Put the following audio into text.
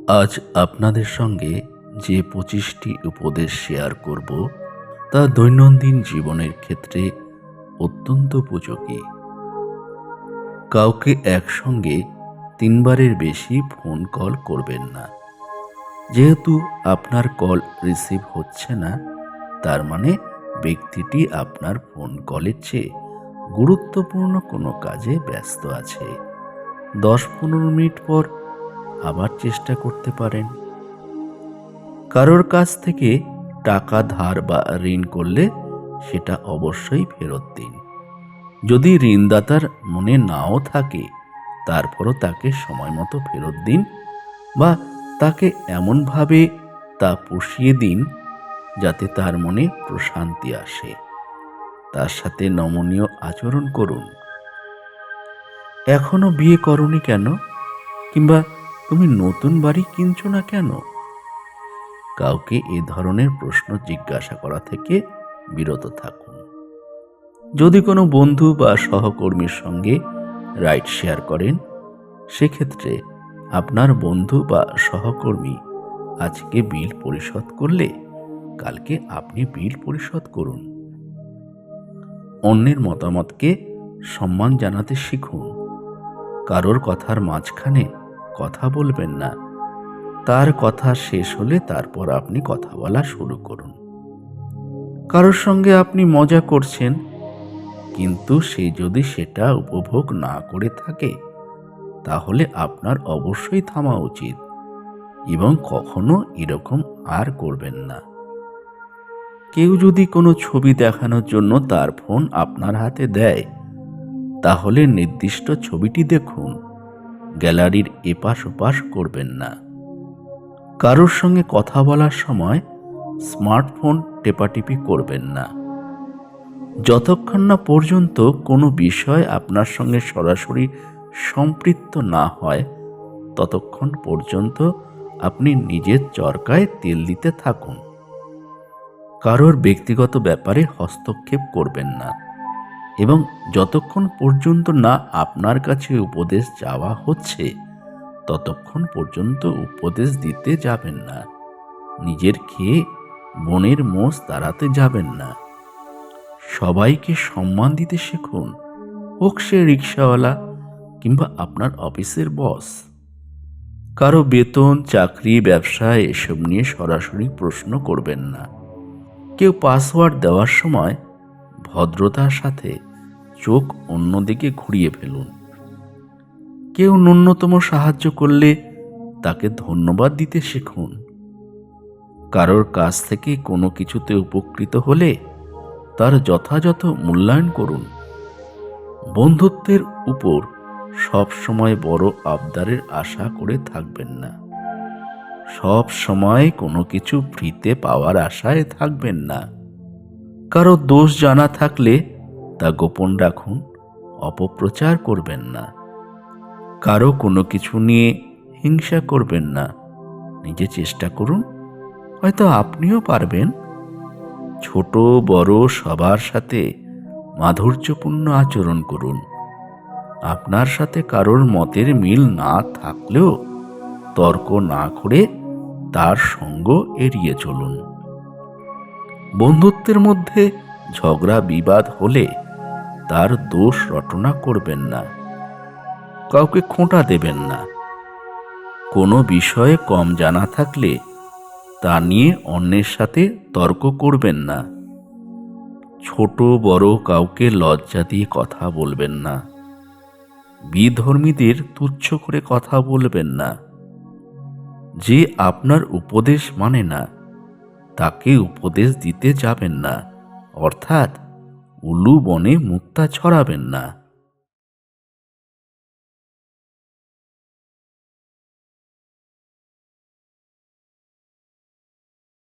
আজ আপনাদের সঙ্গে যে 25টি উপদেশ শেয়ার করব তা দৈনন্দিন জীবনের ক্ষেত্রে অত্যন্ত উপযোগী। কাউকে একসঙ্গে 3বারের বেশি ফোন কল করবেন না। যেহেতু আপনার কল রিসিভ হচ্ছে না, তার মানে ব্যক্তিটি আপনার ফোন কলের চেয়ে গুরুত্বপূর্ণ কোনো কাজে ব্যস্ত আছে। 10-15 মিনিট পর আবার চেষ্টা করতে পারেন। কারোর কাছ থেকে টাকা ধার বা ঋণ করলে সেটা অবশ্যই ফেরত দিন। যদি ঋণদাতার মনে নাও থাকে, তারপরও তাকে সময় মতো ফেরত দিন বা তাকে এমনভাবে তা পুষিয়ে দিন যাতে তার মনে প্রশান্তি আসে। তার সাথে নমনীয় আচরণ করুন। এখনো বিয়ে করনি কেন? কিংবা তুমি নতুন বাড়ি কিনছো না কেন? কাউকে এ ধরনের প্রশ্ন জিজ্ঞাসা করা থেকে বিরত থাকুন। যদি কোনো বন্ধু বা সহকর্মীর সঙ্গে রাইড শেয়ার করেন, সেক্ষেত্রে আপনার বন্ধু বা সহকর্মী আজকে বিল পরিশোধ করলে কালকে আপনি বিল পরিশোধ করুন। অন্যের মতামতকে সম্মান জানাতে শিখুন। কারোর কথার মাঝখানে কথা বলবেন না। তার কথা শেষ হলে তারপর আপনি কথা বলা শুরু করুন। কারোর সঙ্গে আপনি মজা করছেন, কিন্তু সে যদি সেটা উপভোগ না করে থাকে, তাহলে আপনার অবশ্যই থামা উচিত এবং কখনো এরকম আর করবেন না। কেউ যদি কোনো ছবি দেখানোর জন্য তার ফোন আপনার হাতে দেয়, তাহলে নির্দিষ্ট ছবিটি দেখুন। গ্যালারির এপাশ ওপাশ করবেন না। কারোর সঙ্গে কথা বলার সময় স্মার্টফোন টেপাটিপি করবেন না। যতক্ষণ না পর্যন্ত কোনো বিষয় আপনার সঙ্গে সরাসরি সম্পৃক্ত না হয়, ততক্ষণ পর্যন্ত আপনি নিজের চরকায় তেল দিতে থাকুন। কারোর ব্যক্তিগত ব্যাপারে হস্তক্ষেপ করবেন না এবং যতক্ষণ পর্যন্ত না আপনার কাছে উপদেশ চাওয়া হচ্ছে, ততক্ষণ পর্যন্ত উপদেশ দিতে যাবেন না। নিজের খেয়ে বনের মোষ তাড়াতে যাবেন না। সবাইকে সম্মান দিতে শিখুন, হোক সে রিক্সাওয়ালা কিংবা আপনার অফিসের বস। কারো বেতন, চাকরি, ব্যবসা এসব নিয়ে সরাসরি প্রশ্ন করবেন না। কেউ পাসওয়ার্ড দেওয়ার সময় ভদ্রতার সাথে চোখ অন্যদিকে ঘুরিয়ে ফেলুন। কেউ ন্যূনতম সাহায্য করলে তাকে ধন্যবাদ দিতে শিখুন। কারোর কাছ থেকে কোনো কিছুতে উপকৃত হলে তার যথাযথ মূল্যায়ন করুন। বন্ধুত্বের উপর সব সময় বড় আবদারের আশা করে থাকবেন না। সব সময় কোনো কিছু ফ্রিতে পাওয়ার আশায় থাকবেন না। কারো দোষ জানা থাকলে তা গোপন রাখুন, অপপ্রচার করবেন না। কারো কোনো কিছু নিয়ে হিংসা করবেন না। নিজে চেষ্টা করুন, হয়তো আপনিও পারবেন। ছোট বড় সবার সাথে মাধুর্যপূর্ণ আচরণ করুন। আপনার সাথে কারোর মতের মিল না থাকলেও তর্ক না করে তার সঙ্গ এড়িয়ে চলুন। বন্ধুত্বের মধ্যে ঝগড়া বিবাদ হলে তার দোষ রটনা করবেন না। কাউকে খোঁটা দেবেন না। কোনো বিষয়ে কম জানা থাকলে তা নিয়ে অন্যের সাথে তর্ক করবেন না। ছোট বড় কাউকে লজ্জা দিয়ে কথা বলবেন না। বিধর্মীদের তুচ্ছ করে কথা বলবেন না। যে আপনার উপদেশ মানে না, তাকে উপদেশ দিতে যাবেন না। অর্থাৎ উলু বনে মুক্তা ছড়াবেন না।